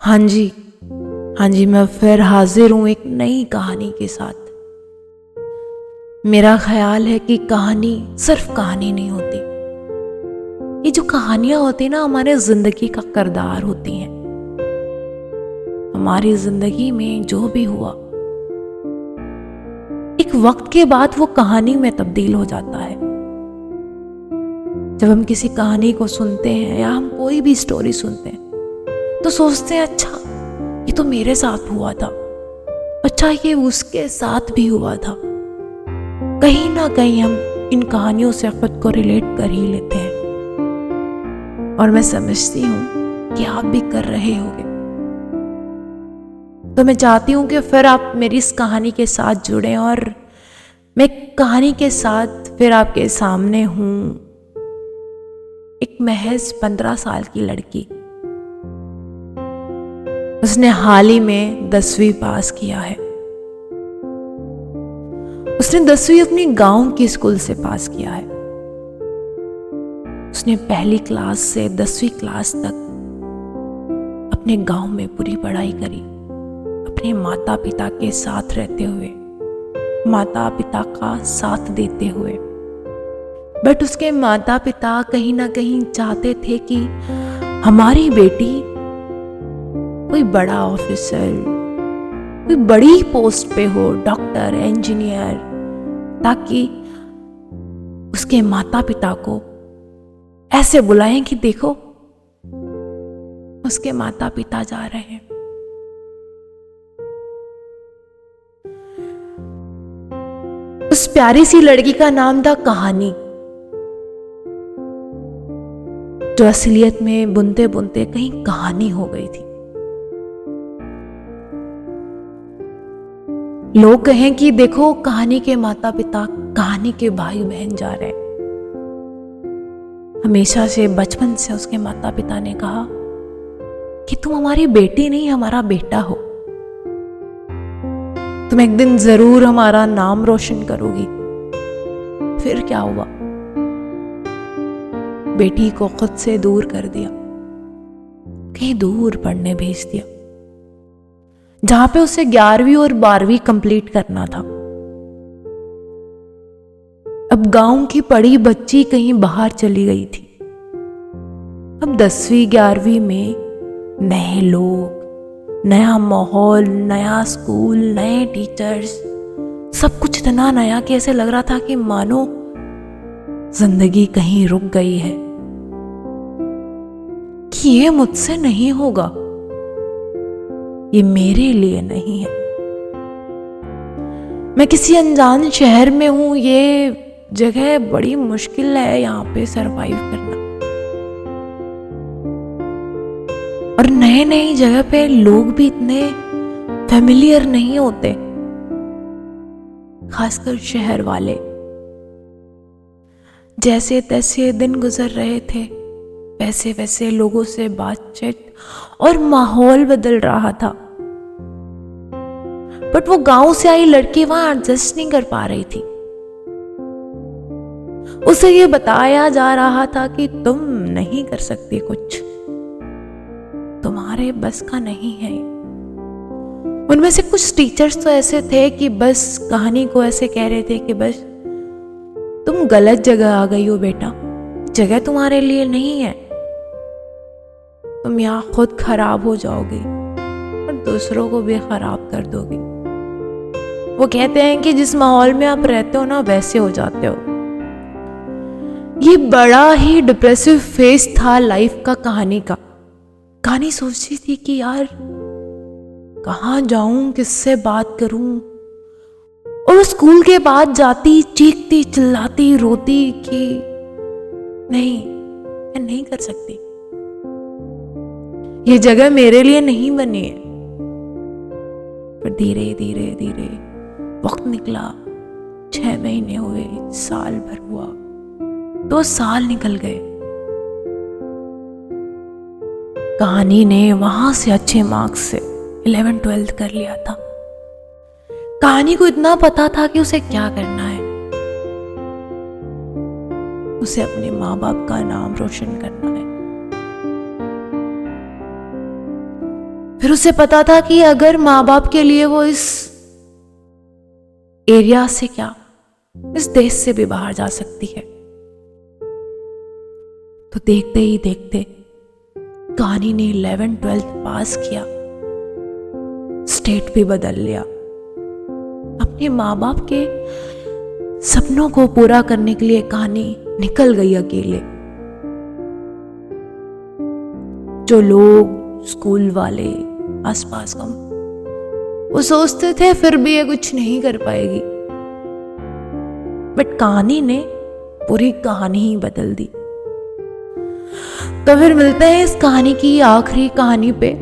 हाँ जी, हाँ जी, मैं फिर हाजिर हूँ एक नई कहानी के साथ। मेरा ख्याल है कि कहानी सिर्फ कहानी नहीं होती। ये जो कहानियां होती ना हमारे जिंदगी का किरदार होती हैं। हमारी जिंदगी में जो भी हुआ एक वक्त के बाद वो कहानी में तब्दील हो जाता है। जब हम किसी कहानी को सुनते हैं या हम कोई भी स्टोरी सुनते हैं तो सोचते हैं अच्छा ये तो मेरे साथ हुआ था, अच्छा ये उसके साथ भी हुआ था। कहीं ना कहीं हम इन कहानियों से खुद को रिलेट कर ही लेते हैं और मैं समझती हूँ कि आप भी कर रहे होंगे। तो मैं चाहती हूँ कि फिर आप मेरी इस कहानी के साथ जुड़ें और मैं कहानी के साथ फिर आपके सामने हूँ। एक महज 15 साल की लड़की, उसने हाल ही में 10वीं पास किया है। उसने 10वीं अपनी गांव की स्कूल से पास किया है। उसने पहली क्लास से 10वीं क्लास तक अपने गांव में पूरी पढ़ाई करी, अपने माता पिता के साथ रहते हुए, माता पिता का साथ देते हुए। बट उसके माता पिता कहीं ना कहीं चाहते थे कि हमारी बेटी कोई बड़ा ऑफिसर, कोई बड़ी पोस्ट पे हो, डॉक्टर, इंजीनियर, ताकि उसके माता पिता को ऐसे बुलाएं कि देखो उसके माता पिता जा रहे हैं। उस प्यारी सी लड़की का नाम था कहानी, जो असलियत में बुनते बुनते कहीं कहानी हो गई थी। लोग कहें कि देखो कहानी के माता पिता कहानी के भाई बहन जा रहे हैं। हमेशा से बचपन से उसके माता पिता ने कहा कि तुम हमारी बेटी नहीं हमारा बेटा हो, तुम एक दिन जरूर हमारा नाम रोशन करोगी। फिर क्या हुआ, बेटी को खुद से दूर कर दिया, कहीं दूर पढ़ने भेज दिया, जहां पे उसे 11वीं और 12वीं कंप्लीट करना था। अब गांव की पढ़ी बच्ची कहीं बाहर चली गई थी। अब 10वीं 11वीं में नए लोग, नया माहौल, नया स्कूल, नए टीचर्स, सब कुछ इतना नया कि ऐसे लग रहा था कि मानो जिंदगी कहीं रुक गई है, कि ये मुझसे नहीं होगा, ये मेरे लिए नहीं है। मैं किसी अनजान शहर में हूं, ये जगह बड़ी मुश्किल है यहाँ पे सरवाइव करना। और नए नई जगह पे लोग भी इतने फेमिलियर नहीं होते, खासकर शहर वाले। जैसे तैसे दिन गुजर रहे थे, वैसे वैसे लोगों से बातचीत और माहौल बदल रहा था। बट वो गांव से आई लड़की वहां एडजस्ट नहीं कर पा रही थी। उसे ये बताया जा रहा था कि तुम नहीं कर सकती कुछ, तुम्हारे बस का नहीं है। उनमें से कुछ टीचर्स तो ऐसे थे कि बस कहानी को ऐसे कह रहे थे कि बस तुम गलत जगह आ गई हो बेटा, जगह तुम्हारे लिए नहीं है, तुम यहाँ खुद खराब हो जाओगी और दूसरों को भी खराब कर दोगी। वो कहते हैं कि जिस माहौल में आप रहते हो ना वैसे हो जाते हो। ये बड़ा ही डिप्रेसिव फेज था लाइफ का कहानी का। कहानी सोचती थी कि यार कहाँ जाऊं, किससे बात करूं। और वो स्कूल के बाद जाती, चीखती चिल्लाती रोती कि नहीं, मैं नहीं कर सकती, ये जगह मेरे लिए नहीं बनी है। पर धीरे धीरे धीरे वक्त निकला, 6 महीने हुए, साल भर हुआ, 2 साल निकल गए। कहानी ने वहां से अच्छे मार्क्स से 11th 12th कर लिया था। कहानी को इतना पता था कि उसे क्या करना है, उसे अपने माँ बाप का नाम रोशन करना है। फिर उसे पता था कि अगर माँ बाप के लिए वो इस एरिया से क्या, इस देश से भी बाहर जा सकती है। तो देखते ही देखते कहानी ने 11th-12th पास किया, स्टेट भी बदल लिया, अपने माँ बाप के सपनों को पूरा करने के लिए कहानी निकल गई अकेले। जो लोग, स्कूल वाले, आसपास का, वो सोचते थे फिर भी ये कुछ नहीं कर पाएगी, बट कहानी ने पूरी कहानी ही बदल दी। तो फिर मिलते हैं इस कहानी की आखिरी कहानी पे।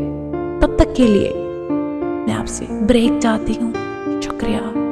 तब तक के लिए मैं आपसे ब्रेक चाहती हूँ। शुक्रिया।